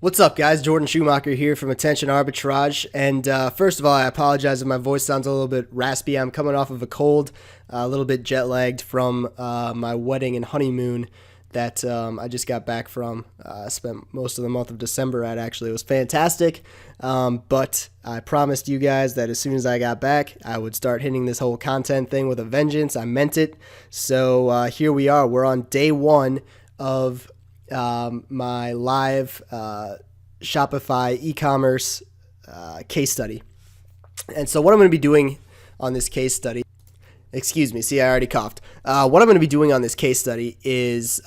What's up, guys? Jordan Schumacher here from Attention Arbitrage. And first of all, I apologize if my voice sounds a little bit raspy. I'm coming off of a cold, a little bit jet lagged from my wedding and honeymoon that I just got back from. I spent most of the month of December at, actually. It was fantastic. But I promised you guys that as soon as I got back, I would start hitting this whole content thing with a vengeance. I meant it. So here we are. We're on day one of my live Shopify e-commerce case study. And so what I'm going to be doing on this case study, see, I already coughed. What I'm going to be doing on this case study is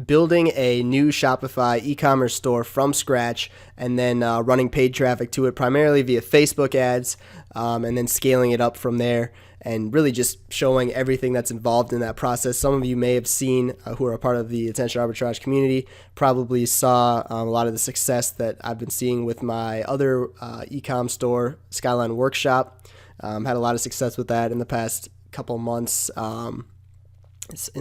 building a new Shopify e-commerce store from scratch and then running paid traffic to it primarily via Facebook ads, and then scaling it up from there and really just showing everything that's involved in that process. Some of you may have seen, who are a part of the Attention Arbitrage community, probably saw a lot of the success that I've been seeing with my other e-com store, Skyline Workshop. Had a lot of success with that in the past couple months. In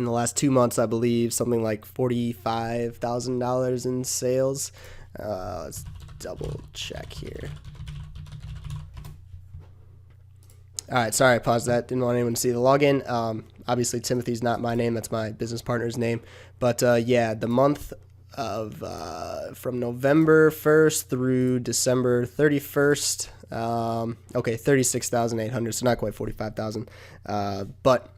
the last 2 months, I believe, something like $45,000 in sales. Let's double check here. All right, sorry, I paused that. Didn't want anyone to see the login. Obviously, Timothy's not my name. That's my business partner's name. But yeah, the month of from November 1st through December 31st, okay, 36,800, so not quite 45,000. But,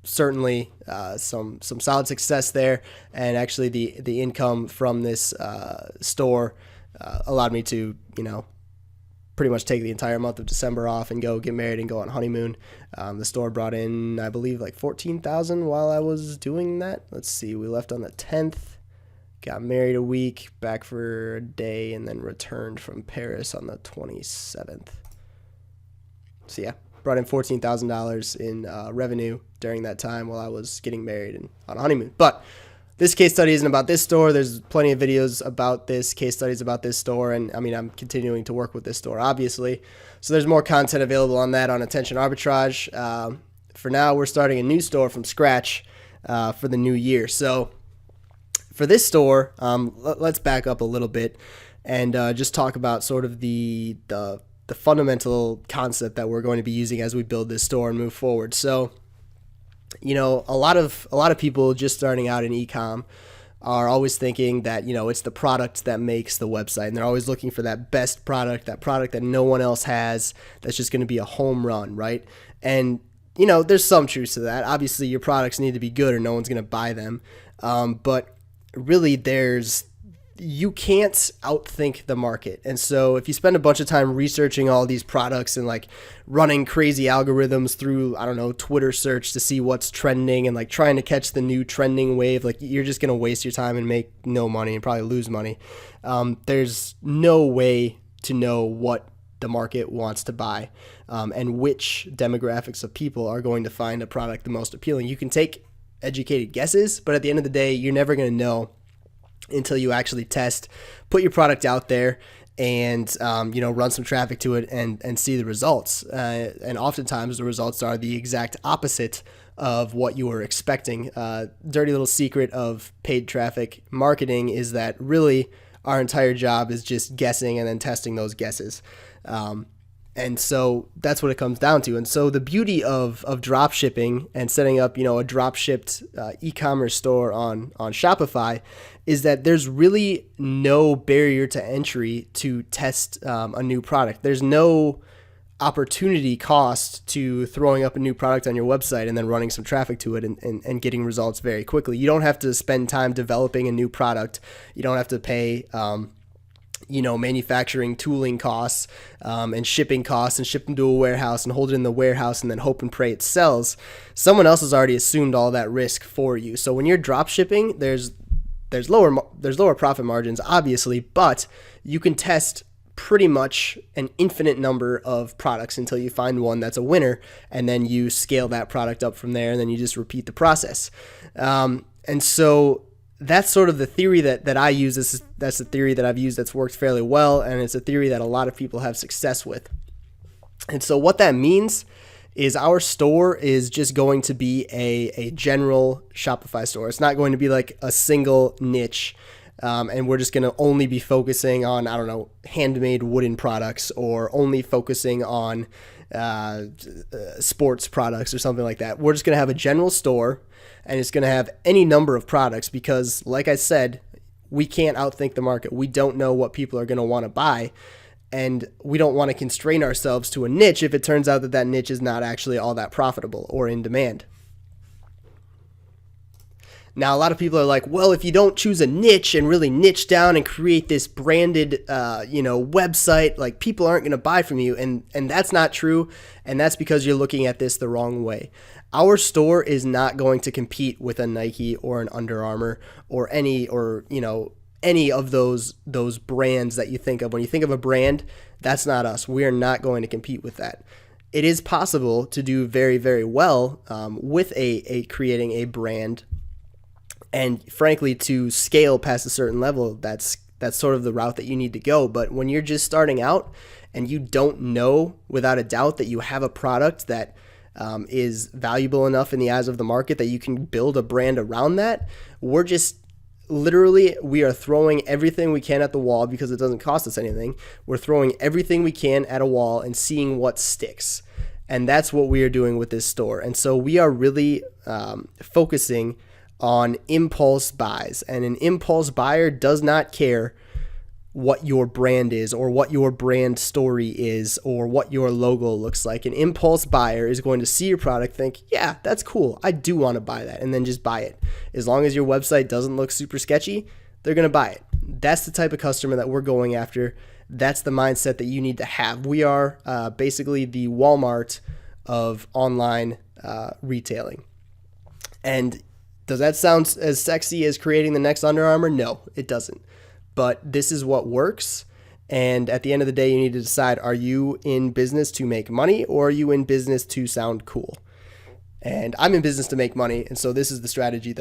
certainly some solid success there. And actually, the income from this store allowed me to, pretty much take the entire month of December off and go get married and go on honeymoon. The store brought in, I believe, like $14,000 while I was doing that. Let's see, we left on the 10th, got married a week, back for a day, and then returned from Paris on the 27th. So yeah, brought in $14,000 in revenue during that time while I was getting married and on honeymoon. But this case study isn't about this store. There's plenty of videos about this, case studies about this store, and I'm continuing to work with this store, obviously. So there's more content available on that on Attention Arbitrage. For now, we're starting a new store from scratch for the new year. So for this store, let's back up a little bit and just talk about sort of the fundamental concept that we're going to be using as we build this store and move forward. So a lot of people just starting out in e-com are always thinking that, it's the product that makes the website. And they're always looking for that best product, that product that no one else has, that's just going to be a home run, right? And, there's some truth to that. Obviously, your products need to be good or no one's going to buy them. But really, you can't outthink the market. And so if you spend a bunch of time researching all these products and like running crazy algorithms through, Twitter search to see what's trending and like trying to catch the new trending wave, like you're just going to waste your time and make no money and probably lose money. There's no way to know what the market wants to buy and which demographics of people are going to find a product the most appealing. You can take educated guesses, but at the end of the day, you're never going to know until you actually test, put your product out there and, run some traffic to it and see the results. And oftentimes the results are the exact opposite of what you were expecting. Dirty little secret of paid traffic marketing is that really our entire job is just guessing and then testing those guesses. And so that's what it comes down to. And so the beauty of drop shipping and setting up, a drop shipped e-commerce store on Shopify is that there's really no barrier to entry to test a new product. There's no opportunity cost to throwing up a new product on your website and then running some traffic to it and getting results very quickly. You don't have to spend time developing a new product. You don't have to pay manufacturing tooling costs and shipping costs and ship them to a warehouse and hold it in the warehouse and then hope and pray it sells. Someone else has already assumed all that risk for you. So when you're drop shipping, there's lower profit margins, obviously, but you can test pretty much an infinite number of products until you find one that's a winner, and then you scale that product up from there, and then you just repeat the process. And so that's sort of the theory that I use. That's the theory that I've used that's worked fairly well, and it's a theory that a lot of people have success with. And so what that means is our store is just going to be a general Shopify store. It's not going to be like a single niche. And we're just going to only be focusing on, I don't know, handmade wooden products, or only focusing on sports products or something like that. We're just going to have a general store, and it's going to have any number of products because, like I said, we can't outthink the market. We don't know what people are going to want to buy, and we don't want to constrain ourselves to a niche if it turns out that that niche is not actually all that profitable or in demand. Now, a lot of people are like, well, if you don't choose a niche and really niche down and create this branded, website, like people aren't going to buy from you. And that's not true. And that's because you're looking at this the wrong way. Our store is not going to compete with a Nike or an Under Armour or any of those brands that you think of. When you think of a brand, that's not us. We are not going to compete with that. It is possible to do very, very well with creating a brand. And frankly, to scale past a certain level, that's sort of the route that you need to go. But when you're just starting out and you don't know without a doubt that you have a product that is valuable enough in the eyes of the market that you can build a brand around that, we are throwing everything we can at the wall because it doesn't cost us anything. We're throwing everything we can at a wall and seeing what sticks. And that's what we are doing with this store. And so we are really focusing on impulse buys, and an impulse buyer does not care what your brand is or what your brand story is or what your logo looks like. An impulse buyer is going to see your product, think, yeah, that's cool, I do want to buy that, and then just buy it. As long as your website doesn't look super sketchy, they're going to buy it. That's the type of customer that we're going after. That's the mindset that you need to have. We are basically the Walmart of online retailing. And does that sound as sexy as creating the next Under Armour? No, it doesn't. But this is what works. And at the end of the day, you need to decide, are you in business to make money or are you in business to sound cool? And I'm in business to make money. And so this is the strategy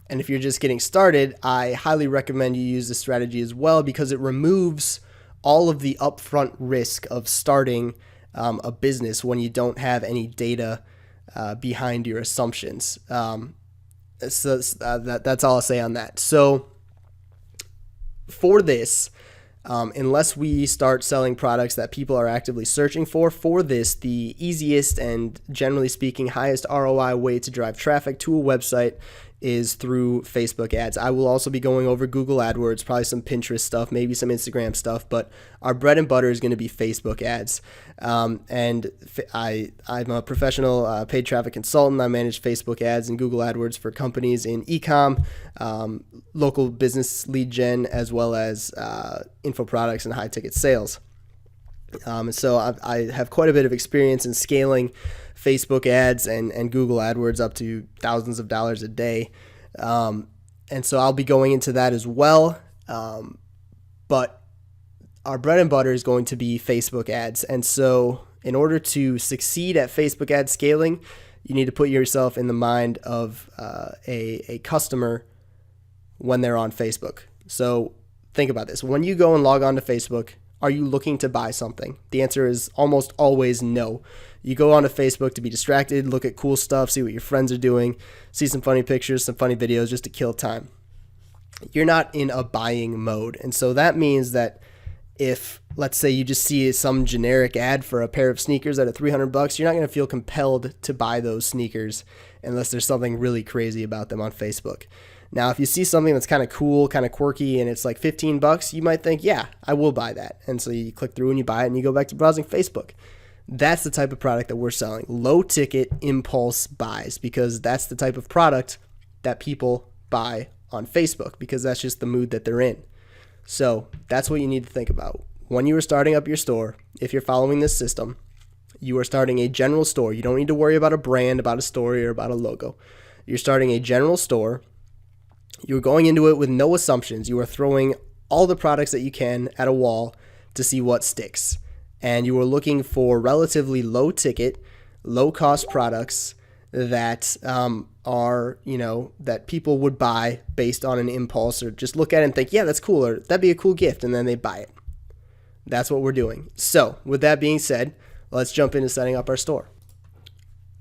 and if you're just getting started, I highly recommend you use this strategy as well because it removes all of the upfront risk of starting a business when you don't have any data behind your assumptions. So that's all I'll say on that. So for this, unless we start selling products that people are actively searching for this, the easiest and generally speaking highest ROI way to drive traffic to a website is through Facebook ads. I will also be going over Google AdWords, probably some Pinterest stuff, maybe some Instagram stuff, but our bread and butter is going to be Facebook ads. And I'm a professional paid traffic consultant. I manage Facebook ads and Google AdWords for companies in e-com, local business lead gen, as well as info products and high ticket sales. So I have quite a bit of experience in scaling Facebook ads and Google AdWords up to thousands of dollars a day. And so I'll be going into that as well. But our bread and butter is going to be Facebook ads. And so in order to succeed at Facebook ad scaling, you need to put yourself in the mind of a customer when they're on Facebook. So think about this. When you go and log on to Facebook, are you looking to buy something? The answer is almost always no. You go onto Facebook to be distracted, look at cool stuff, see what your friends are doing, see some funny pictures, some funny videos just to kill time. You're not in a buying mode. And so that means that if, let's say, you just see some generic ad for a pair of sneakers at $300, you're not going to feel compelled to buy those sneakers unless there's something really crazy about them on Facebook. Now, if you see something that's kind of cool, kind of quirky, and it's like $15, you might think, yeah, I will buy that. And so you click through and you buy it and you go back to browsing Facebook. That's the type of product that we're selling. Low ticket impulse buys, because that's the type of product that people buy on Facebook, because that's just the mood that they're in. So that's what you need to think about. When you are starting up your store, if you're following this system, you are starting a general store. You don't need to worry about a brand, about a story, or about a logo. You're starting a general store. You're going into it with no assumptions. You are throwing all the products that you can at a wall to see what sticks. And you are looking for relatively low ticket, low cost products that are, that people would buy based on an impulse, or just look at it and think, yeah, that's cool, or that'd be a cool gift, and then they buy it. That's what we're doing. So with that being said, let's jump into setting up our store.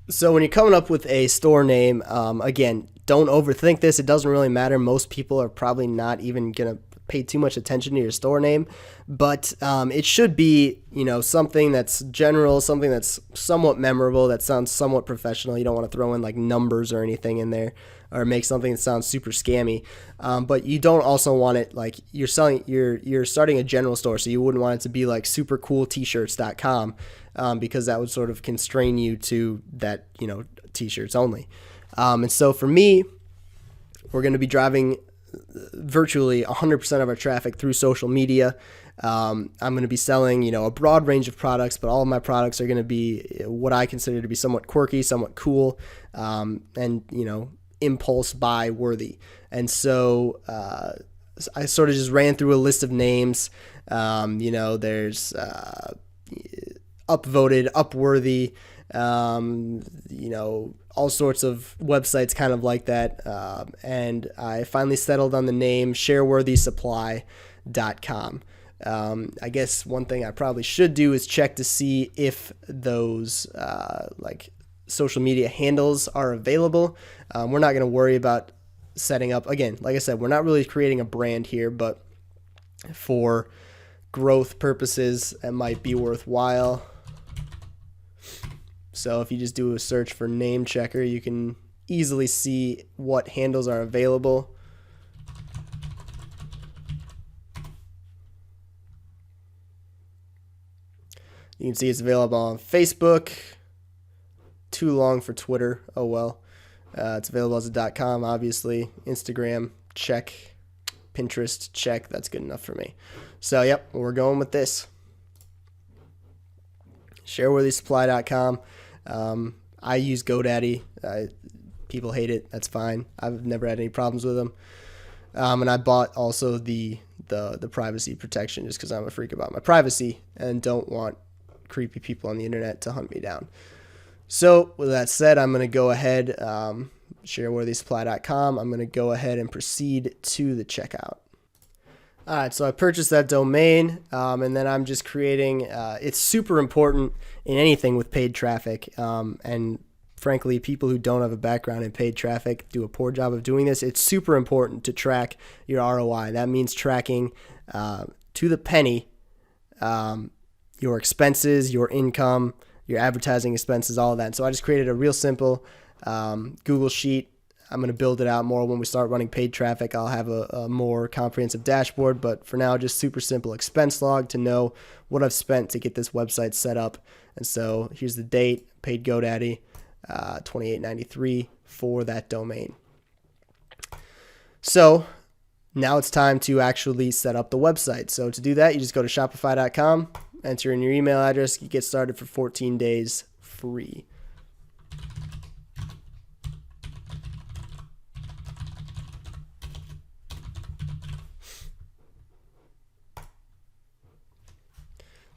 So when you're coming up with a store name, again, don't overthink this. It doesn't really matter. Most people are probably not even going to pay too much attention to your store name, but it should be, something that's general, something that's somewhat memorable, that sounds somewhat professional. You don't want to throw in like numbers or anything in there, or make something that sounds super scammy. But you don't also want it like you're starting a general store, so you wouldn't want it to be like supercooltshirts.com, because that would sort of constrain you to that, t-shirts only. And so for me, we're going to be driving virtually 100% of our traffic through social media. I'm going to be selling, a broad range of products, but all of my products are going to be what I consider to be somewhat quirky, somewhat cool, and, impulse buy worthy. And so I sort of just ran through a list of names. There's upvoted, upworthy, all sorts of websites kind of like that. And I finally settled on the name shareworthysupply.com. I guess one thing I probably should do is check to see if those social media handles are available. We're not going to worry about setting up. Again, like I said, we're not really creating a brand here, but for growth purposes, it might be worthwhile. So if you just do a search for name checker, you can easily see what handles are available. You can see it's available on Facebook. Too long for Twitter. Oh well. It's available as a .com, obviously. Instagram, check. Pinterest, check. That's good enough for me. So, yep, we're going with this. Shareworthysupply.com. I use GoDaddy. People hate it. That's fine. I've never had any problems with them. And I bought also the privacy protection just because I'm a freak about my privacy and don't want creepy people on the internet to hunt me down. So with that said, I'm going to go ahead, shareworthysupply.com. I'm going to go ahead and proceed to the checkout. All right, so I purchased that domain, and then I'm just creating, it's super important in anything with paid traffic, and frankly, people who don't have a background in paid traffic do a poor job of doing this. It's super important to track your ROI. That means tracking to the penny your expenses, your income, your advertising expenses, all of that. So I just created a real simple Google Sheet. I'm going to build it out more when we start running paid traffic. I'll have a more comprehensive dashboard, but for now, just super simple expense log to know what I've spent to get this website set up. And so here's the date, paid GoDaddy, $28.93 for that domain. So now it's time to actually set up the website. So to do that, you just go to shopify.com, enter in your email address, you get started for 14 days free.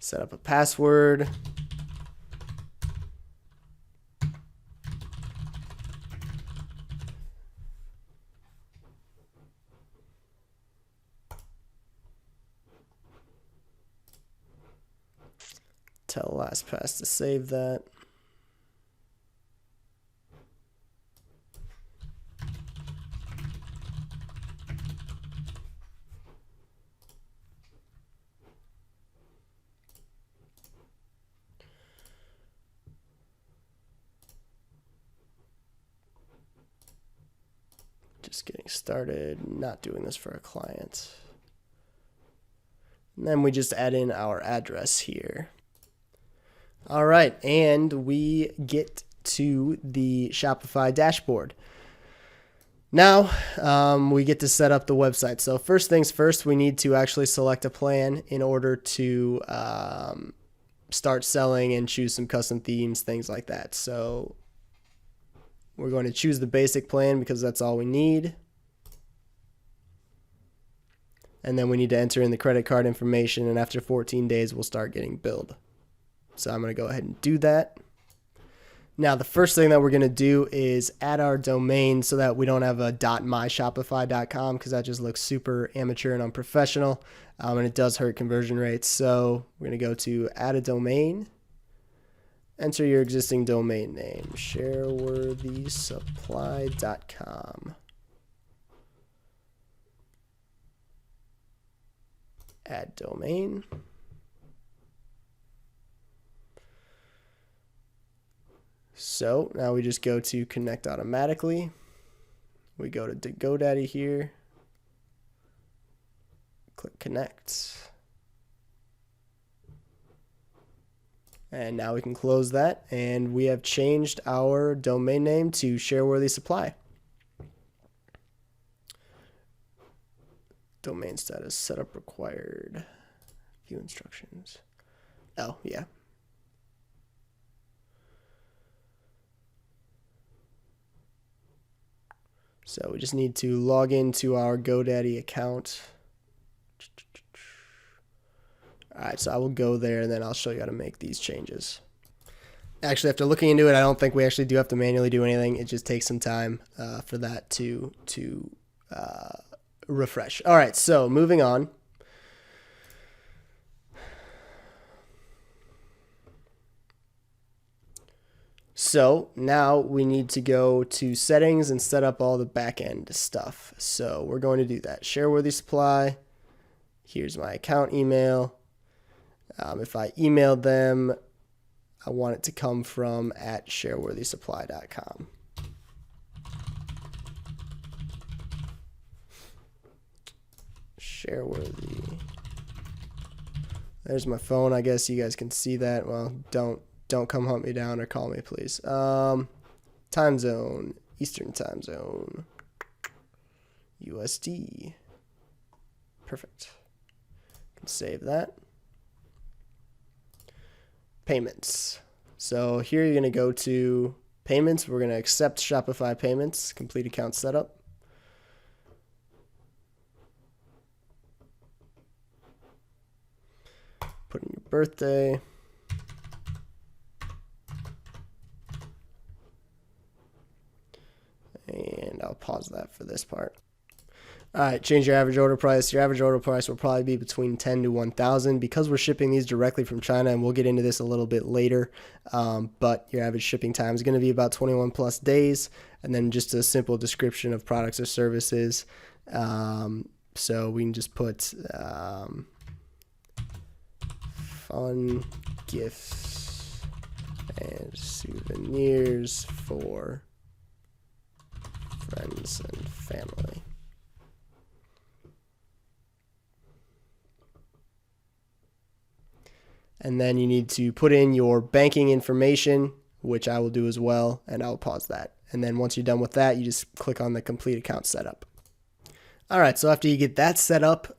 Set up a password. Tell LastPass to save that. Just getting started, not doing this for a client. And then we just add in our address here. All right, and we get to the Shopify dashboard. Now we get to set up the website. So first things first, we need to actually select a plan in order to start selling and choose some custom themes, things like that. So we're going to choose the basic plan because that's all we need. And then we need to enter in the credit card information, and after 14 days, we'll start getting billed. So I'm going to go ahead and do that. Now, the first thing that we're going to do is add our domain so that we don't have a .myshopify.com because that just looks super amateur and unprofessional, and it does hurt conversion rates. So we're going to go to add a domain, enter your existing domain name, shareworthysupply.com. Add domain. So now we just go to connect automatically. We go to GoDaddy here. Click connect. And now we can close that, and we have changed our domain name to Shareworthy Supply. Domain status, setup required. View instructions. Oh, yeah. So we just need to log into our GoDaddy account. Alright, so I will go there and then I'll show you how to make these changes. Actually, after looking into it, I don't think we actually do have to manually do anything. It just takes some time for that to refresh. Alright, so moving on. So now we need to go to settings and set up all the backend stuff. So we're going to do that. Shareworthy Supply. Here's my account email. If I emailed them, I want it to come from @shareworthysupply.com. Shareworthy. There's my phone. I guess you guys can see that. Well, don't come hunt me down or call me, please. Time zone, Eastern time zone, USD. Perfect. Can save that. Payments. So here you're going to go to payments. We're going to accept Shopify payments, complete account setup. Put in your birthday. And I'll pause that for this part. All right, change your average order price. Your average order price will probably be between 10 to 1,000 because we're shipping these directly from China, and we'll get into this a little bit later. But your average shipping time is going to be about 21 plus days, and then just a simple description of products or services. So we can just put fun gifts and souvenirs for friends and family. And then you need to put in your banking information, which I will do as well, and I'll pause that. And then once you're done with that, you just click on the complete account setup. All right, so after you get that set up,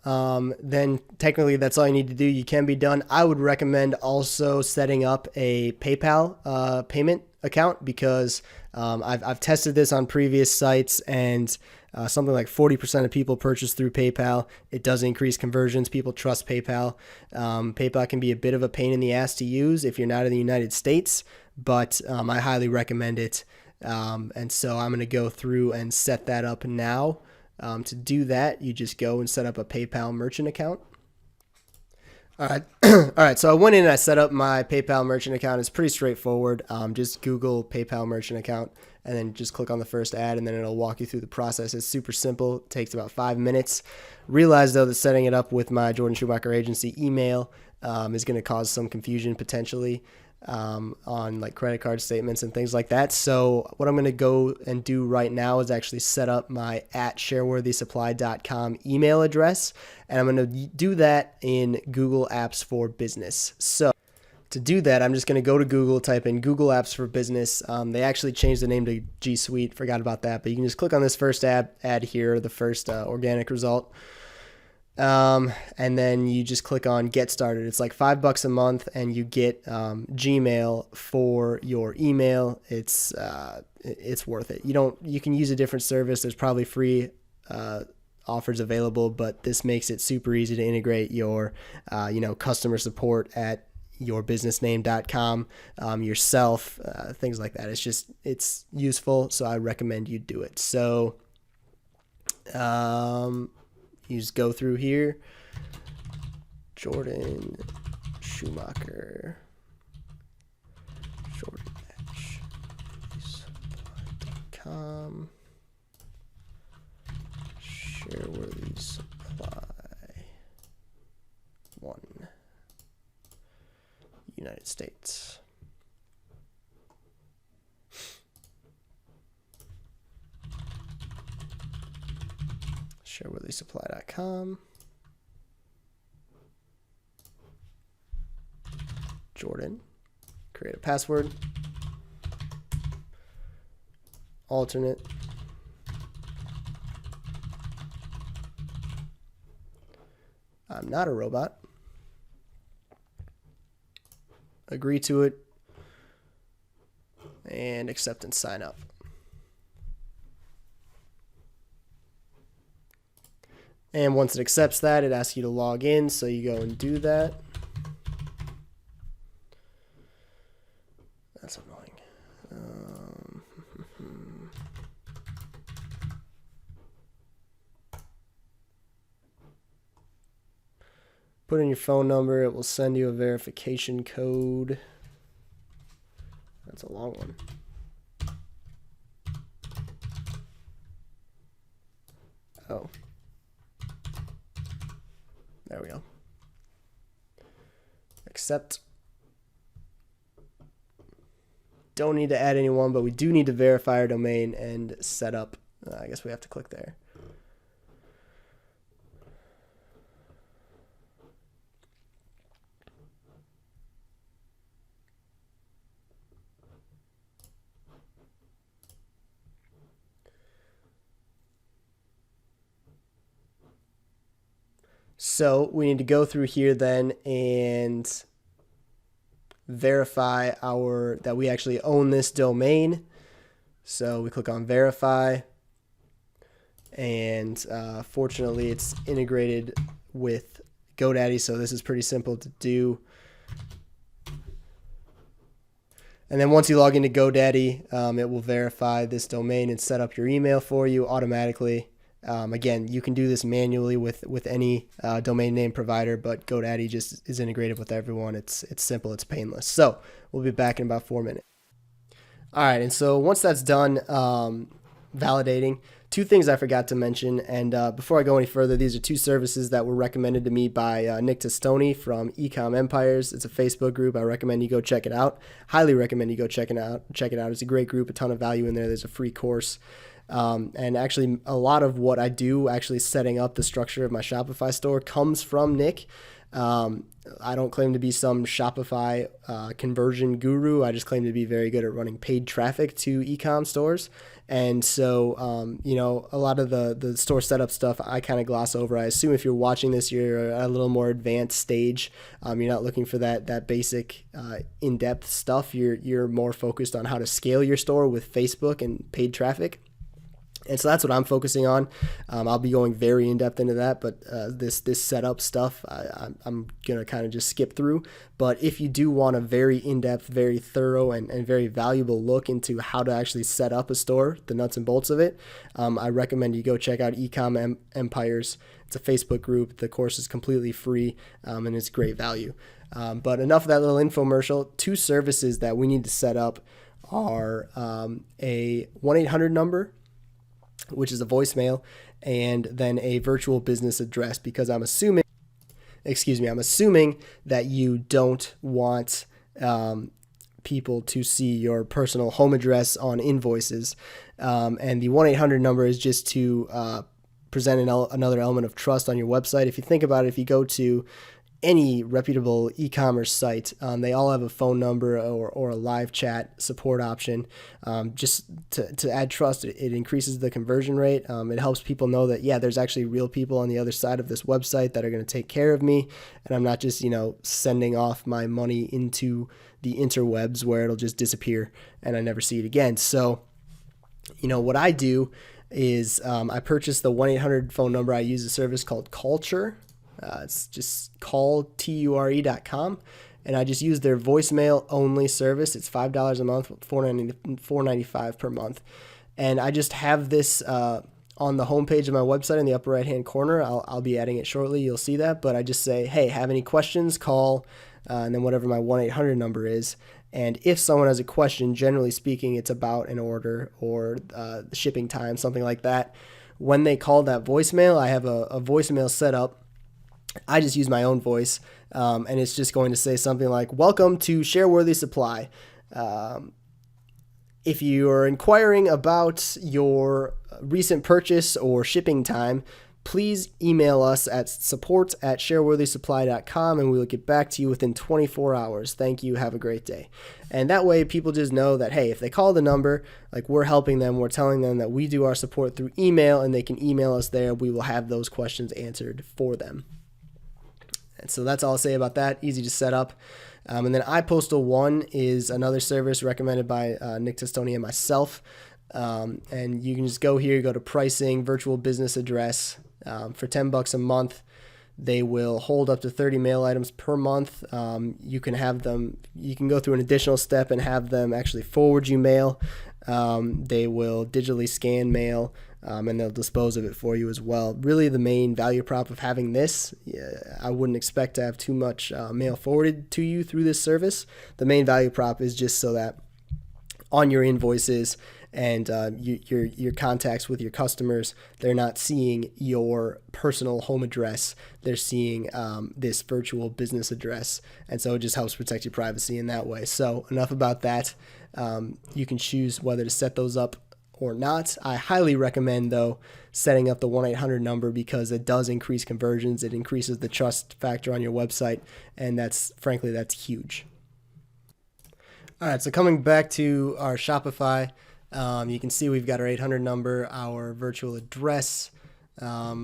then technically that's all you need to do. You can be done. I would recommend also setting up a PayPal payment account because I've tested this on previous sites, and something like 40% of people purchase through PayPal. It does increase conversions. People trust PayPal. PayPal can be a bit of a pain in the ass to use if you're not in the United States, but I highly recommend it. And so I'm going to go through and set that up now. To do that, you just go and set up a PayPal merchant account. All right. All right. So I went in and I set up my PayPal merchant account. It's pretty straightforward. Just Google PayPal merchant account and then just click on the first ad, and then it'll walk you through the process. It's super simple. It takes about 5 minutes. Realize though that setting it up with my Jordan Schumacher Agency email is going to cause some confusion potentially on like credit card statements and things like that. So what I'm going to go and do right now is actually set up my @shareworthysupply.com email address, and I'm going to do that in Google Apps for Business. So to do that, I'm just going to go to Google, type in Google Apps for Business. They actually changed the name to G Suite. Forgot about that, but you can just click on this first ad here, the first organic result. And then you just click on Get Started. It's like $5 a month, and you get Gmail for your email. It's worth it. You can use a different service. There's probably free offers available, but this makes it super easy to integrate your customer support at yourbusinessname.com, yourself, things like that. It's useful, so I recommend you do it. So you just go through here, Jordan Schumacher Shopify.com. Shareworthy supply. 1. United States. Shareworthysupply.com. Jordan. Create a password. Alternate. I'm not a robot. Agree to it. And accept and sign up. And once it accepts that, it asks you to log in, so you go and do that. That's annoying. Put in your phone number. It will send you a verification code. That's a long one. Oh. There we go. Accept. Don't need to add anyone, but we do need to verify our domain and set up. I guess we have to click there. So we need to go through here then and verify that we actually own this domain. So we click on verify, and fortunately it's integrated with GoDaddy, so this is pretty simple to do. And then once you log into GoDaddy, it will verify this domain and set up your email for you automatically. Again, you can do this manually with any domain name provider, but GoDaddy just is integrated with everyone. It's simple, it's painless. So we'll be back in about 4 minutes. All right, and so once that's done validating, 2 things I forgot to mention. And before I go any further, these are 2 services that were recommended to me by Nick Testoni from Ecom Empires. It's a Facebook group. I recommend you go check it out. Highly recommend you go check it out. It's a great group, a ton of value in there. There's a free course. And actually a lot of what I do actually setting up the structure of my Shopify store comes from Nick. I don't claim to be some Shopify conversion guru. I just claim to be very good at running paid traffic to e-com stores. And so, a lot of the store setup stuff I kind of gloss over. I assume if you're watching this, you're at a little more advanced stage. You're not looking for that basic in-depth stuff. You're more focused on how to scale your store with Facebook and paid traffic. And so that's what I'm focusing on. I'll be going very in-depth into that, but this setup stuff, I'm going to kind of just skip through. But if you do want a very in-depth, very thorough, and very valuable look into how to actually set up a store, the nuts and bolts of it, I recommend you go check out Ecom Empires. It's a Facebook group. The course is completely free, and it's great value. But enough of that little infomercial. 2 services that we need to set up are a 1-800 number, which is a voicemail, and then a virtual business address, because I'm assuming that you don't want people to see your personal home address on invoices. And the 1-800 number is just to present another element of trust on your website. If you think about it, if you go to any reputable e-commerce site, they all have a phone number or a live chat support option, just to add trust. It increases the conversion rate. It helps people know that, yeah, there's actually real people on the other side of this website that are going to take care of me, and I'm not just, sending off my money into the interwebs where it'll just disappear and I never see it again. So, what I do is I purchased the 1-800 phone number. I use a service called Culture. It's just callture.com, and I just use their voicemail only service. It's $5 a month, $4.95 per month, and I just have this on the homepage of my website in the upper right hand corner. I'll be adding it shortly. You'll see that, but I just say, hey, have any questions? Call, and then whatever my 1-800 number is, And if someone has a question, generally speaking, it's about an order or the shipping time, something like that. When they call that voicemail, I have a voicemail set up. I just use my own voice, and it's just going to say something like, "Welcome to Shareworthy Supply. If you are inquiring about your recent purchase or shipping time, please email us at support@shareworthysupply.com and we will get back to you within 24 hours. Thank you. Have a great day." And that way people just know that, hey, if they call the number, like, we're helping them, we're telling them that we do our support through email and they can email us there. We will have those questions answered for them. And so that's all I'll say about that. Easy to set up. And then iPostal One is another service recommended by Nick Testoni and myself. And you can just go here, go to pricing, virtual business address. For $10 a month, they will hold up to 30 mail items per month. You can go through an additional step and have them actually forward you mail. They will digitally scan mail, and they'll dispose of it for you as well. Really, the main value prop of having this, I wouldn't expect to have too much mail forwarded to you through this service. The main value prop is just so that on your invoices and your contacts with your customers, they're not seeing your personal home address. They're seeing this virtual business address. And so it just helps protect your privacy in that way. So enough about that. You can choose whether to set those up or not. I highly recommend, though, setting up the 1-800 number because it does increase conversions. It increases the trust factor on your website. And that's huge. All right, so coming back to our Shopify, you can see we've got our 800 number, our virtual address. I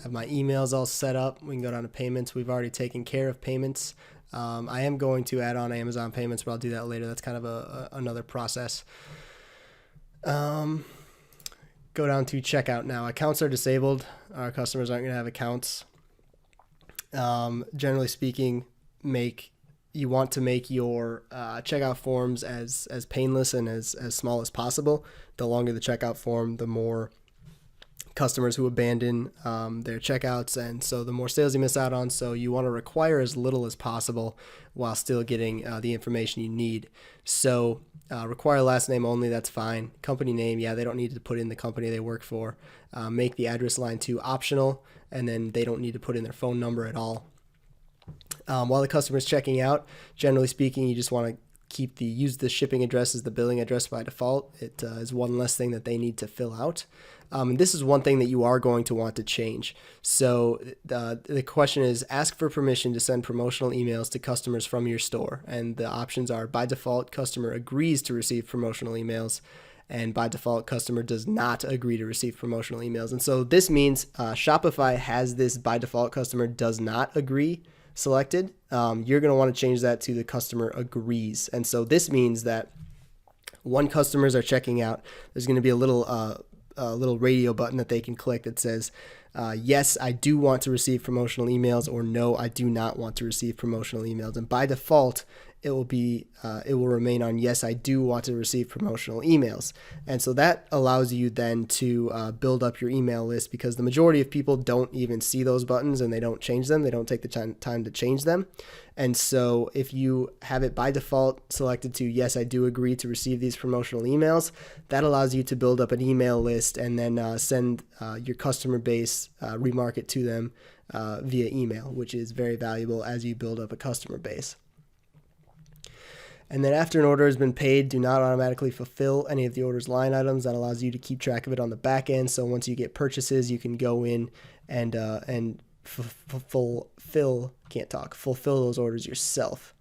have my emails all set up. We can go down to payments. We've already taken care of payments. I am going to add on Amazon payments, but I'll do that later. That's kind of another process. Go down to checkout now. Accounts are disabled. Our customers aren't going to have accounts. Generally speaking, you want to make your checkout forms as painless and as small as possible. The longer the checkout form, the more customers who abandon their checkouts, and so the more sales you miss out on. So you want to require as little as possible while still getting the information you need. So require last name only, that's fine. Company name, they don't need to put in the company they work for. Make the address line 2 optional, and then they don't need to put in their phone number at all. While the customer is checking out, generally speaking, you just want to use the shipping address as the billing address by default. It is one less thing that they need to fill out. And this is one thing that you are going to want to change. So the question is, ask for permission to send promotional emails to customers from your store. And the options are, by default, customer agrees to receive promotional emails. And by default, customer does not agree to receive promotional emails. And so this means Shopify has this by default customer does not agree selected. You're going to want to change that to the customer agrees. And so this means that when customers are checking out, there's going to be a little radio button that they can click that says, yes, I do want to receive promotional emails, or no, I do not want to receive promotional emails. And by default, it will remain on yes, I do want to receive promotional emails. And so that allows you then to build up your email list, because the majority of people don't even see those buttons and they don't change them. They don't take the time to change them. And so if you have it by default selected to yes, I do agree to receive these promotional emails, that allows you to build up an email list and then send your customer base, remarket to them via email, which is very valuable as you build up a customer base. And then after an order has been paid, do not automatically fulfill any of the order's line items. That allows you to keep track of it on the back end. So once you get purchases, you can go in and fulfill those orders yourself.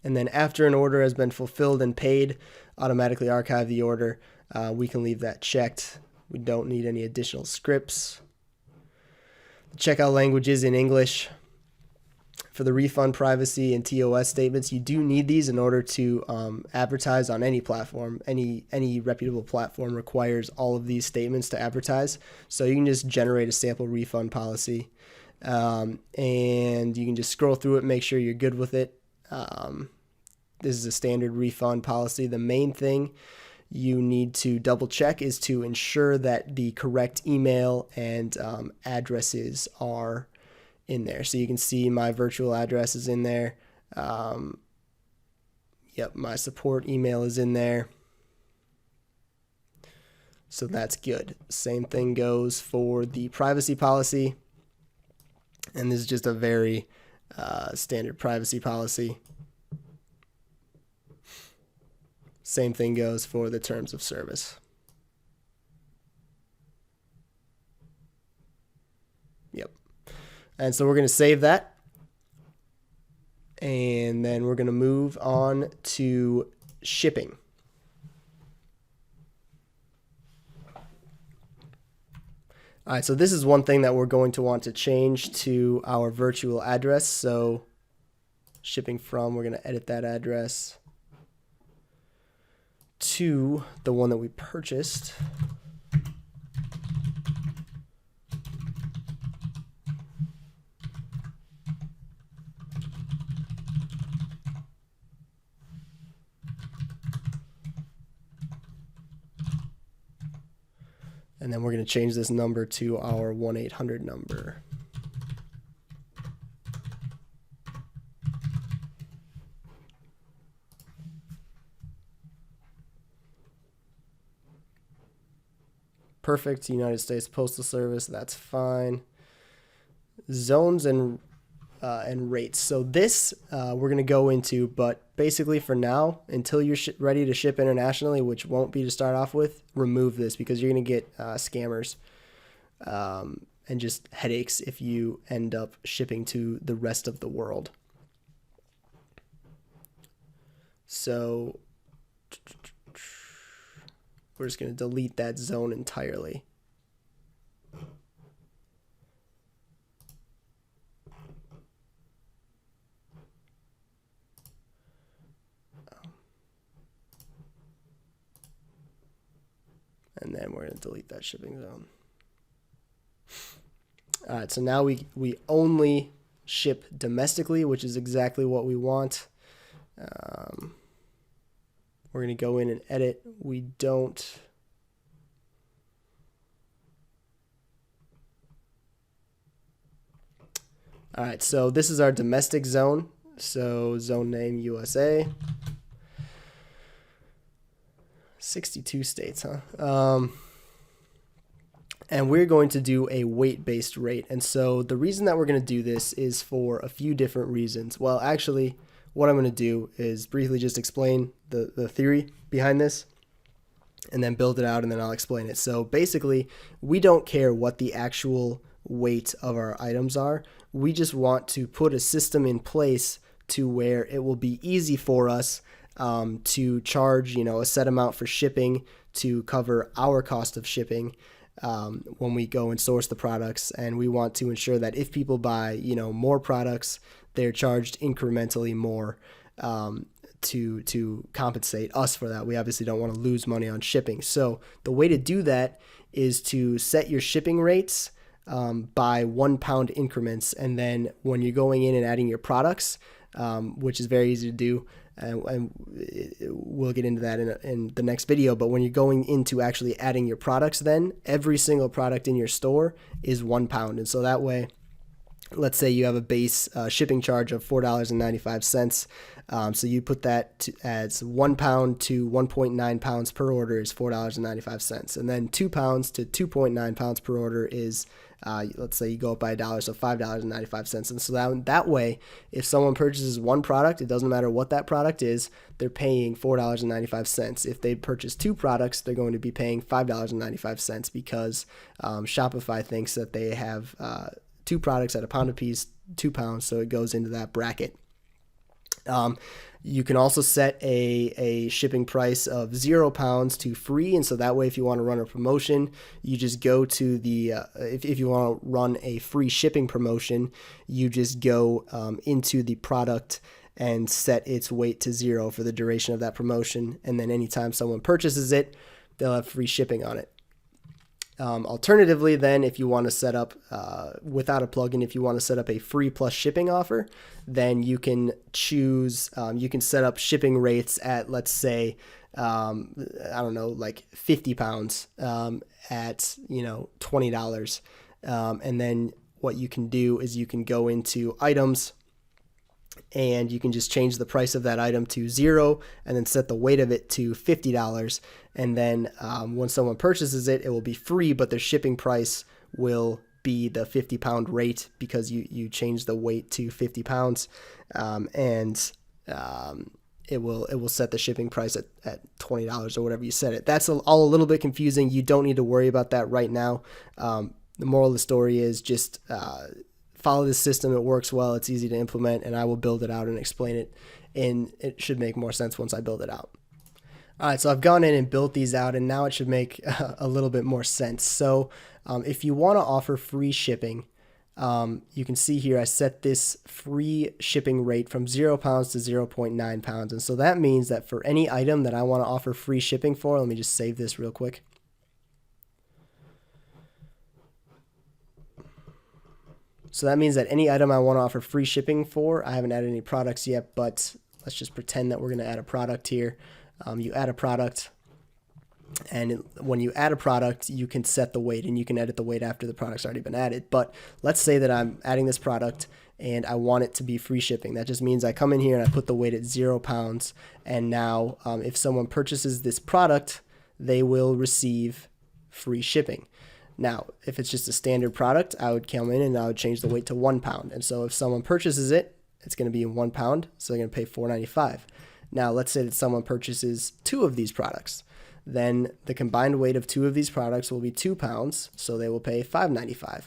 And then after an order has been fulfilled and paid, automatically archive the order. We can leave that checked. We don't need any additional scripts. The checkout language is in English. For the refund, privacy, and TOS statements, you do need these in order to advertise on any platform. Any reputable platform requires all of these statements to advertise. So you can just generate a sample refund policy, and you can just scroll through it, make sure you're good with it. This is a standard refund policy. The main thing you need to double check is to ensure that the correct email and addresses are in there. So you can see my virtual address is in there. Yep, my support email is in there. So that's good. Same thing goes for the privacy policy. And this is just a very standard privacy policy. Same thing goes for the terms of service. Yep. And so we're going to save that. And then we're going to move on to shipping. All right, so this is one thing that we're going to want to change to our virtual address. So shipping from, we're going to edit that address to the one that we purchased. And then we're going to change this number to our 1-800 number. Perfect. United States Postal Service. That's fine. Zones and rates. So this we're going to go into, but basically for now, until you're ready to ship internationally, which won't be to start off with, remove this because you're going to get scammers and just headaches if you end up shipping to the rest of the world. So we're just going to delete that zone entirely. And then we're going to delete that shipping zone. All right, so now we only ship domestically, which is exactly what we want. We're going to go in and edit. We don't. All right, so this is our domestic zone. So zone name USA. 62 states, huh? And we're going to do a weight-based rate. And so the reason that we're going to do this is for a few different reasons. Well, actually, what I'm going to do is briefly just explain the theory behind this and then build it out, and then I'll explain it. So basically, we don't care what the actual weight of our items are. We just want to put a system in place to where it will be easy for us to charge, a set amount for shipping to cover our cost of shipping when we go and source the products. And we want to ensure that if people buy, more products, they're charged incrementally more to compensate us for that. We obviously don't want to lose money on shipping. So the way to do that is to set your shipping rates by 1 pound increments. And then when you're going in and adding your products, which is very easy to do, and we'll get into that in the next video, but when you're going into actually adding your products, then every single product in your store is 1 pound. And so that way, let's say you have a base shipping charge of $4.95. So you put that as 1 pound to 1.9 pounds per order is $4.95. And then 2 pounds to 2.9 pounds per order is, let's say you go up by $1, so $5.95. And so that way, if someone purchases one product, it doesn't matter what that product is, they're paying $4.95. If they purchase 2 products, they're going to be paying $5.95 because Shopify thinks that they have 2 products at a pound a piece, 2 pounds, so it goes into that bracket. You can also set a shipping price of 0 pounds to free, and so that way if you want to run a promotion, you just go to the, if you want to run a free shipping promotion, you just go into the product and set its weight to 0 for the duration of that promotion, and then anytime someone purchases it, they'll have free shipping on it. Alternatively, then, if you want to set up, without a plugin, if you want to set up a free plus shipping offer, then you can choose, you can set up shipping rates at, let's say, I don't know, like 50 pounds at, $20. And then what you can do is you can go into items and you can just change the price of that item to 0 and then set the weight of it to $50. And then when someone purchases it, it will be free, but their shipping price will be the 50-pound rate because you change the weight to 50 pounds. It will set the shipping price at $20 or whatever you set it. That's all a little bit confusing. You don't need to worry about that right now. The moral of the story is just follow this system. It works well. It's easy to implement, and I will build it out and explain it. And it should make more sense once I build it out. All right, so I've gone in and built these out, and now it should make a little bit more sense. So if you want to offer free shipping, you can see here I set this free shipping rate from 0 pounds to 0.9 pounds. And so that means that for any item that I want to offer free shipping for, let me just save this real quick. So that means that any item I want to offer free shipping for, I haven't added any products yet, but let's just pretend that we're going to add a product here. You add a product, and when you add a product, you can set the weight, and you can edit the weight after the product's already been added. But let's say that I'm adding this product and I want it to be free shipping. That just means I come in here and I put the weight at 0 pounds. And now if someone purchases this product, they will receive free shipping. Now, if it's just a standard product, I would come in and I would change the weight to 1 pound. And so if someone purchases it, it's going to be in 1 pound. So they're going to pay $4.95. Now, let's say that someone purchases 2 of these products. Then the combined weight of 2 of these products will be 2 pounds. So they will pay $5.95.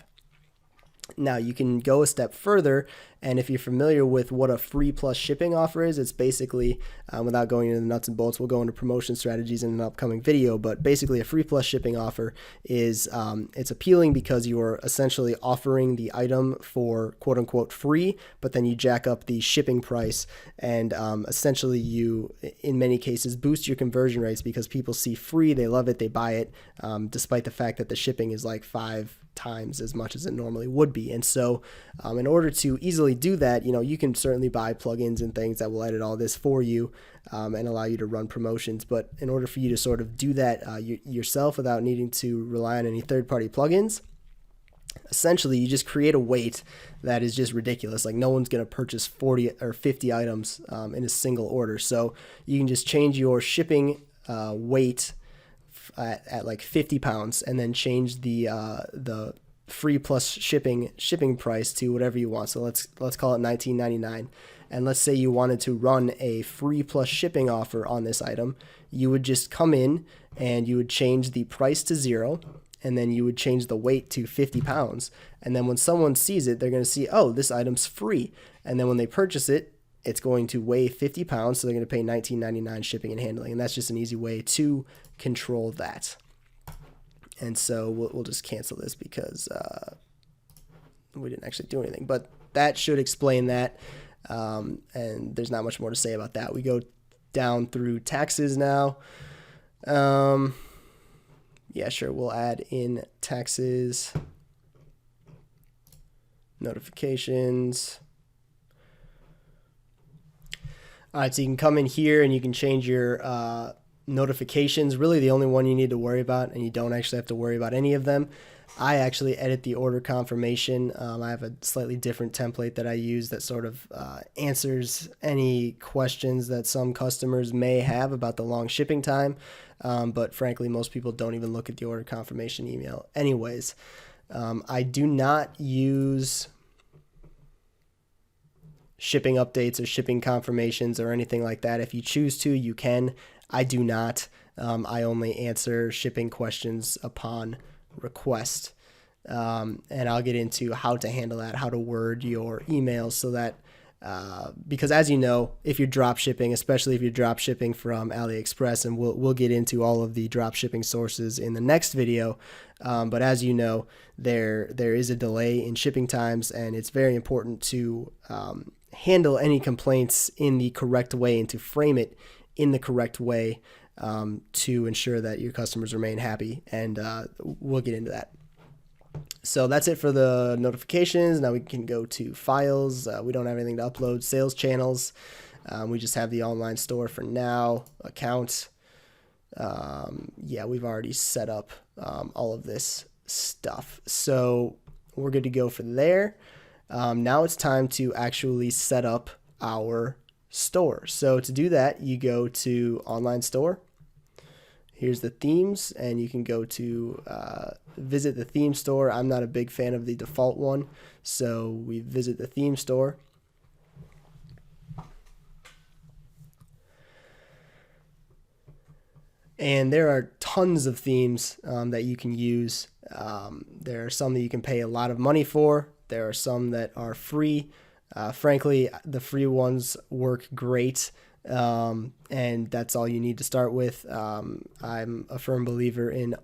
Now, you can go a step further, and if you're familiar with what a free plus shipping offer is, it's basically, without going into the nuts and bolts, we'll go into promotion strategies in an upcoming video, but basically a free plus shipping offer is, it's appealing because you're essentially offering the item for quote-unquote free, but then you jack up the shipping price, and essentially you, in many cases, boost your conversion rates because people see free, they love it, they buy it, despite the fact that the shipping is like 5 times as much as it normally would be. And so in order to easily do that, you can certainly buy plugins and things that will edit all this for you and allow you to run promotions. But in order for you to sort of do that yourself without needing to rely on any third-party plugins, essentially you just create a weight that is just ridiculous. Like no one's going to purchase 40 or 50 items in a single order. So you can just change your shipping weight at like 50 pounds and then change the free plus shipping price to whatever you want. So let's call it $19.99. And let's say you wanted to run a free plus shipping offer on this item. You would just come in and you would change the price to 0, and then you would change the weight to 50 pounds. And then when someone sees it, they're going to see, oh, this item's free. And then when they purchase it, it's going to weigh 50 pounds, so they're going to pay $19.99 shipping and handling. And that's just an easy way to control that. And so we'll just cancel this because we didn't actually do anything. But that should explain that. And there's not much more to say about that. We go down through taxes now. Yeah, sure. We'll add in taxes, notifications. All right, so you can come in here and you can change your notifications. Really the only one you need to worry about, and you don't actually have to worry about any of them. I actually edit the order confirmation. I have a slightly different template that I use that sort of answers any questions that some customers may have about the long shipping time. But frankly, most people don't even look at the order confirmation email anyways. I do not use shipping updates or shipping confirmations or anything like that. If you choose to, you can. I do not. I only answer shipping questions upon request. And I'll get into how to handle that, how to word your emails so that, because as you know, if you're drop shipping, especially if you're drop shipping from AliExpress, and we'll get into all of the drop shipping sources in the next video. But as you know, there is a delay in shipping times, and it's very important to handle any complaints in the correct way and to frame it in the correct way to ensure that your customers remain happy. And we'll get into that. So that's it for the notifications. Now we can go to files. We don't have anything to upload. Sales channels. We just have the online store for now. Accounts. Yeah, we've already set up all of this stuff. So we're good to go for there. Now it's time to actually set up our store. So to do that, you go to online store. Here's the themes, and you can go to visit the theme store. I'm not a big fan of the default one, so we visit the theme store. And there are tons of themes that you can use. There are some that you can pay a lot of money for. There are some that are free. Frankly, the free ones work great, and that's all you need to start with. I'm a firm believer in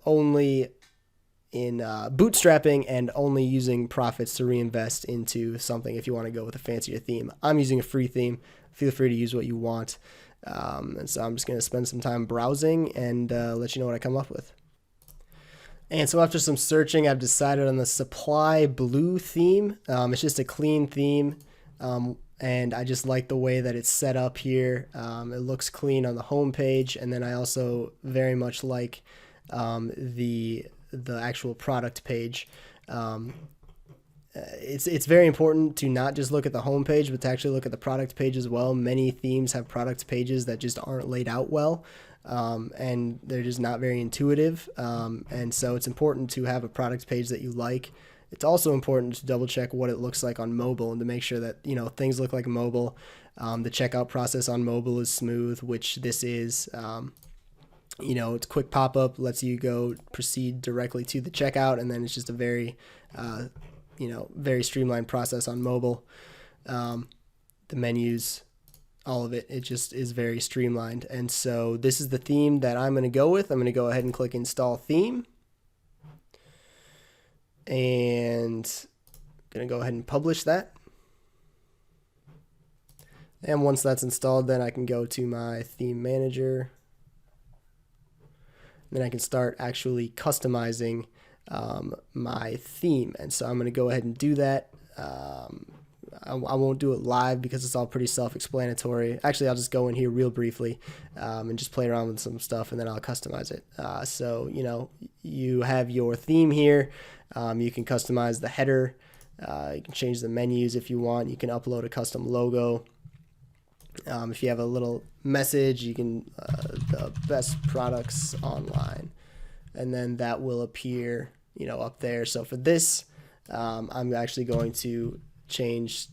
bootstrapping and only using profits to reinvest into something if you want to go with a fancier theme. I'm using a free theme. Feel free to use what you want. And so I'm just going to spend some time browsing and let you know what I come up with. And so after some searching, I've decided on the Supply Blue theme. It's just a clean theme, and I just like the way that it's set up here. It looks clean on the home page, and then I also very much like the actual product page. It's very important to not just look at the home page, but to actually look at the product page as well. Many themes have product pages that just aren't laid out well, and they're just not very intuitive. And so it's important to have a product page that you like. It's also important to double check what it looks like on mobile and to make sure that, things look like mobile. The checkout process on mobile is smooth, which this is. It's quick pop-up, lets you proceed directly to the checkout, and then it's just a very very streamlined process on mobile. The menus, all of it just is very streamlined. And so this is the theme that I'm going to go with. I'm going to go ahead and click install theme. And I'm going to go ahead and publish that. And once that's installed, then I can go to my theme manager. Then I can start actually customizing my theme. And so I'm going to go ahead and do that. I won't do it live because it's all pretty self-explanatory. Actually, I'll just go in here real briefly and just play around with some stuff, and then I'll customize it. So you have your theme here. You can customize the header. You can change the menus if you want. You can upload a custom logo. If you have a little message, you can the best products online, and then that will appear up there. So for this, I'm actually going to change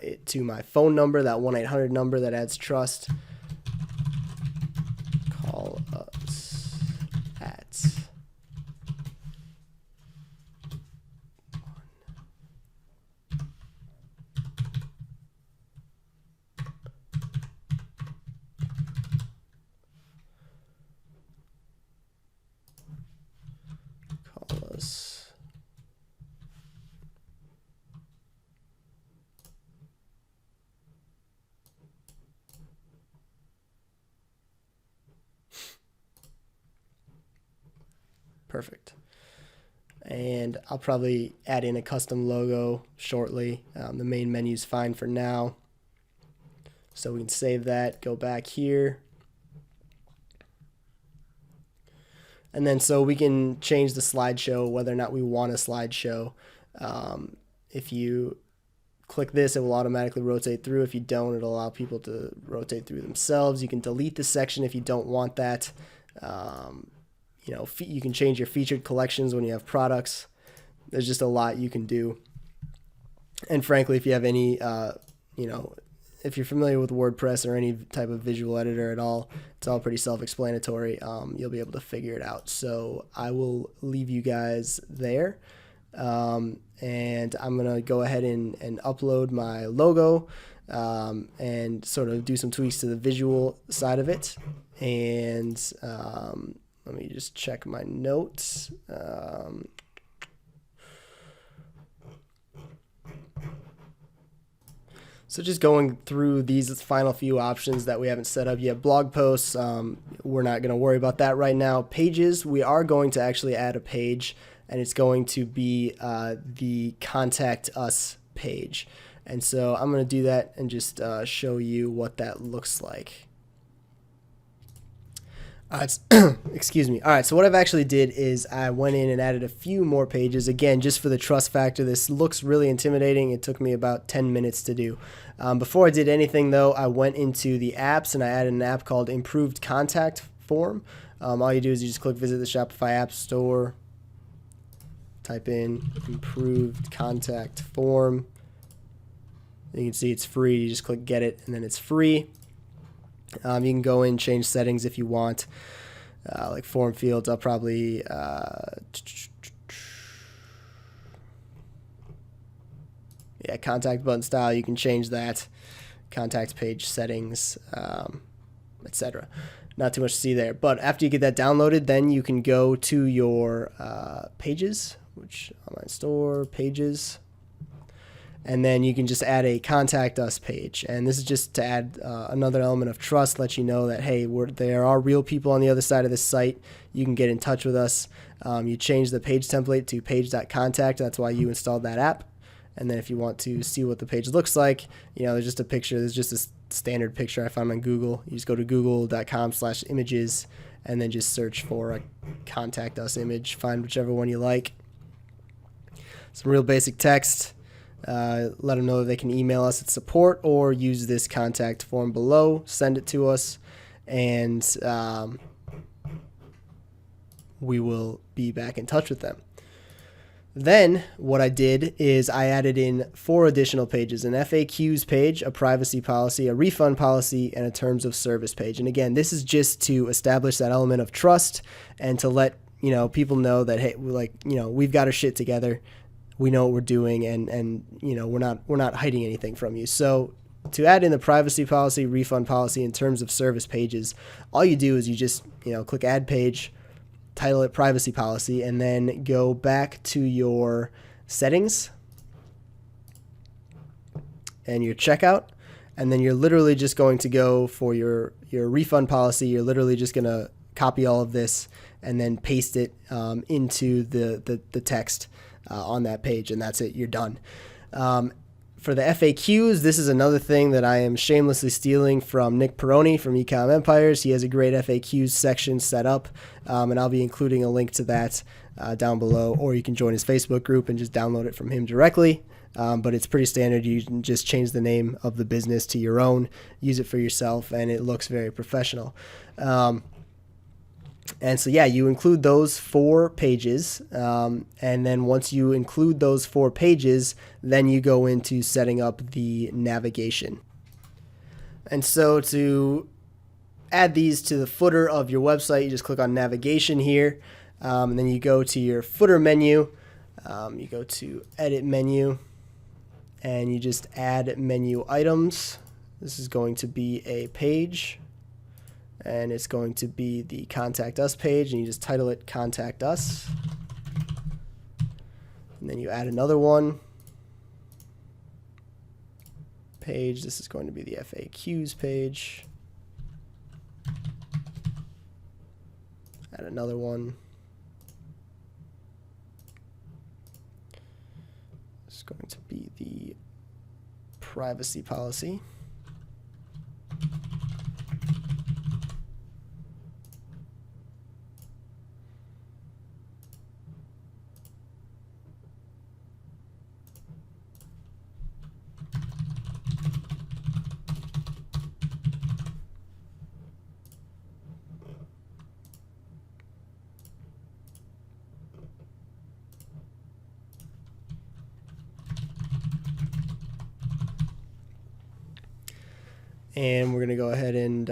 it to my phone number, that 1-800 number that adds trust. Call us at Perfect. And I'll probably add in a custom logo shortly. The main menu is fine for now. So we can save that, go back here. And then so we can change the slideshow, whether or not we want a slideshow. If you click this, it will automatically rotate through. If you don't, it'll allow people to rotate through themselves. You can delete the section if you don't want that. You can change your featured collections when you have products. There's just a lot you can do. And frankly, if you have any, if you're familiar with WordPress or any type of visual editor at all, it's all pretty self-explanatory. You'll be able to figure it out. So I will leave you guys there. And I'm going to go ahead and upload my logo and sort of do some tweaks to the visual side of it. And let me just check my notes. So just going through these final few options that we haven't set up yet. Blog posts, we're not going to worry about that right now. Pages, we are going to actually add a page, and it's going to be the Contact Us page. And so I'm going to do that and just show you what that looks like. All right, excuse me. All right, so what I've actually did is I went in and added a few more pages. Again, just for the trust factor, this looks really intimidating. It took me about 10 minutes to do. Before I did anything, though, I went into the apps and I added an app called Improved Contact Form. All you do is you just click visit the Shopify App Store, type in Improved Contact Form. You can see it's free. You just click get it, and then it's free. You can go in, change settings if you want, like form fields. I'll probably contact button style. You can change that, contact page settings, etc. Not too much to see there. But after you get that downloaded, then you can go to your pages, which online store pages. And then you can just add a contact us page. And this is just to add another element of trust, let you know that, hey, there are real people on the other side of this site. You can get in touch with us. You change the page template to page.contact. That's why you installed that app. And then if you want to see what the page looks like, there's just a picture. There's just a standard picture I found on Google. You just go to google.com/images and then just search for a contact us image. Find whichever one you like. Some real basic text. Let them know that they can email us at support or use this contact form below, send it to us, and we will be back in touch with them. Then what I did is I added in 4 additional pages: an FAQs page, a privacy policy, a refund policy, and a terms of service page. And again, this is just to establish that element of trust and to let people know that, hey, we've got our shit together. We know what we're doing, and we're not hiding anything from you. So to add in the privacy policy, refund policy, and terms of service pages, all you do is you just click add page, title it privacy policy, and then go back to your settings and your checkout, and then you're literally just going to go for your refund policy. You're literally just going to copy all of this and then paste it into the text on that page, and that's it. You're done. For the FAQs, this is another thing that I am shamelessly stealing from Nick Peroni from Ecom Empires. He has a great FAQs section set up, and I'll be including a link to that down below, or you can join his Facebook group and just download it from him directly. But it's pretty standard. You can just change the name of the business to your own, use it for yourself, and it looks very professional. And so, you include those 4 pages, and then once you include those 4 pages, then you go into setting up the navigation. And so to add these to the footer of your website, you just click on navigation here, and then you go to your footer menu, you go to edit menu, and you just add menu items. This is going to be a page. And it's going to be the Contact Us page, and you just title it Contact Us. And then you add another one. Page, this is going to be the FAQs page. Add another one. This is going to be the privacy policy. And we're going to go ahead and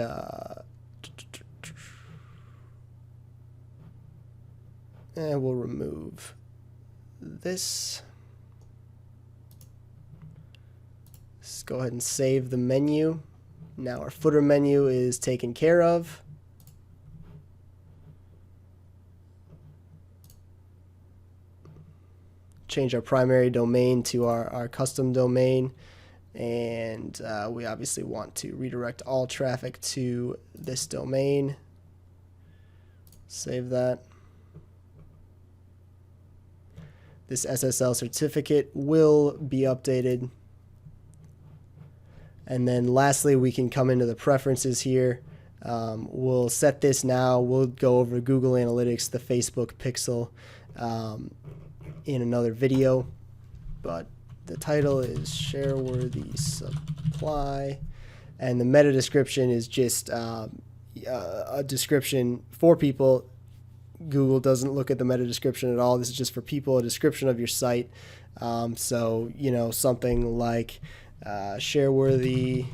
we'll remove this. Let's go ahead and save the menu. Now our footer menu is taken care of. Change our primary domain to our custom domain. And we obviously want to redirect all traffic to this domain. Save that. This SSL certificate will be updated. And then lastly, we can come into the preferences here We'll set this now. We'll go over Google Analytics, the Facebook pixel, in another video, but the title is Shareworthy Supply, and the meta description is just a description for people. Google doesn't look at the meta description at all. This is just for people, a description of your site. So, something like Shareworthy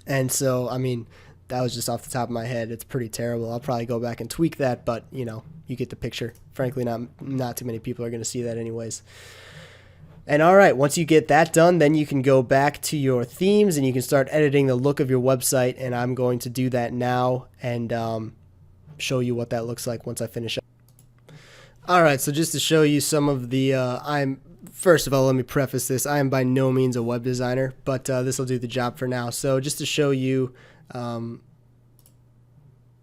And so, that was just off the top of my head. It's pretty terrible. I'll probably go back and tweak that, but, you get the picture. Frankly, not too many people are going to see that anyways. And all right, once you get that done, then you can go back to your themes and you can start editing the look of your website. And I'm going to do that now and show you what that looks like once I finish up. All right, so just to show you some of the, first of all, let me preface this. I am by no means a web designer, but this will do the job for now. So just to show you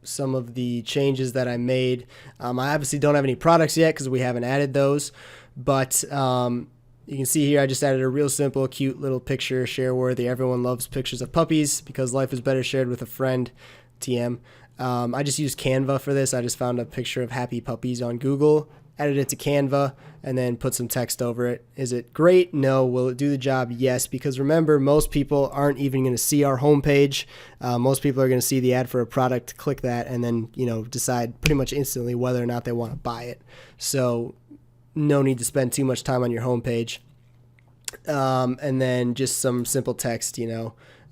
some of the changes that I made. I obviously don't have any products yet because we haven't added those, but you can see here I just added a real simple, cute little picture, share-worthy. Everyone loves pictures of puppies because life is better shared with a friend, TM. I just used Canva for this. I just found a picture of happy puppies on Google, added it to Canva, and then put some text over it. Is it great? No. Will it do the job? Yes, because remember, most people aren't even going to see our homepage. Most people are going to see the ad for a product, click that, and then decide pretty much instantly whether or not they want to buy it. So no need to spend too much time on your homepage. And then just some simple text,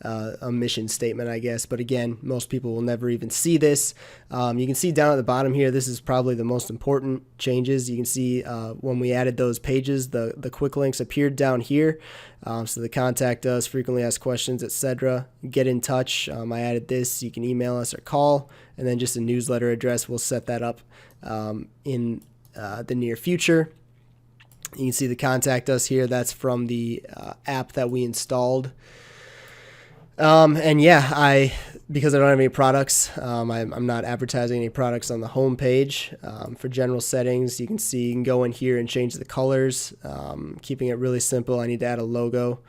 a mission statement, I guess. But again, most people will never even see this. You can see down at the bottom here, this is probably the most important changes. You can see when we added those pages, the quick links appeared down here. So the contact us, frequently asked questions, etc. Get in touch. I added this. You can email us or call. And then just a newsletter address. We'll set that up in the near future. You can see the contact us here. That's from the app that we installed. And yeah, because I don't have any products, I'm not advertising any products on the home page. For general settings, you can go in here and change the colors, keeping it really simple. I need to add a logo,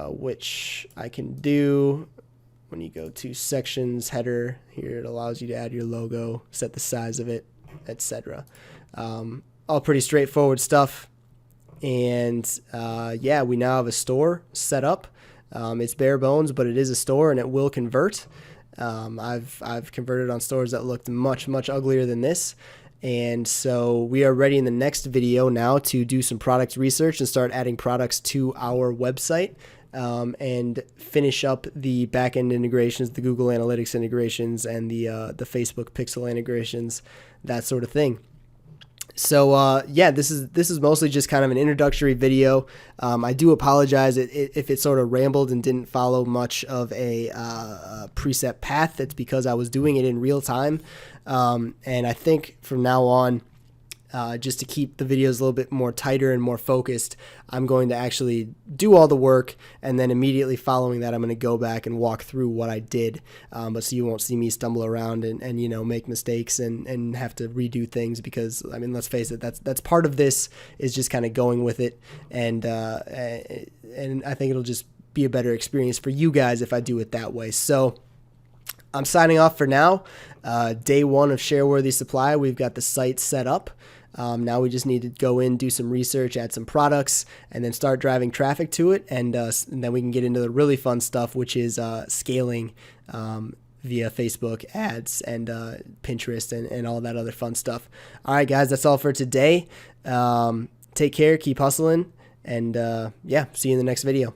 which I can do when you go to sections, header. Here it allows you to add your logo, set the size of it, etc. All pretty straightforward stuff. And yeah, we now have a store set up. It's bare bones, but it is a store and it will convert. I've converted on stores that looked much, much uglier than this. And so we are ready in the next video now to do some product research and start adding products to our website, and finish up the backend integrations, the Google Analytics integrations, and the Facebook pixel integrations, that sort of thing. So yeah, this is mostly just kind of an introductory video. I do apologize if it sort of rambled and didn't follow much of a preset path. It's because I was doing it in real time, and I think from now on, just to keep the videos a little bit more tighter and more focused, I'm going to actually do all the work, and then immediately following that, I'm going to go back and walk through what I did. But so you won't see me stumble around and make mistakes and have to redo things, because let's face it, that's part of this, is just kind of going with it, and I think it'll just be a better experience for you guys if I do it that way. So I'm signing off for now. Day one of Shareworthy Supply, we've got the site set up. Now we just need to go in, do some research, add some products, and then start driving traffic to it. And then we can get into the really fun stuff, which is scaling via Facebook ads and Pinterest and all that other fun stuff. All right, guys, that's all for today. Take care, keep hustling, and yeah, see you in the next video.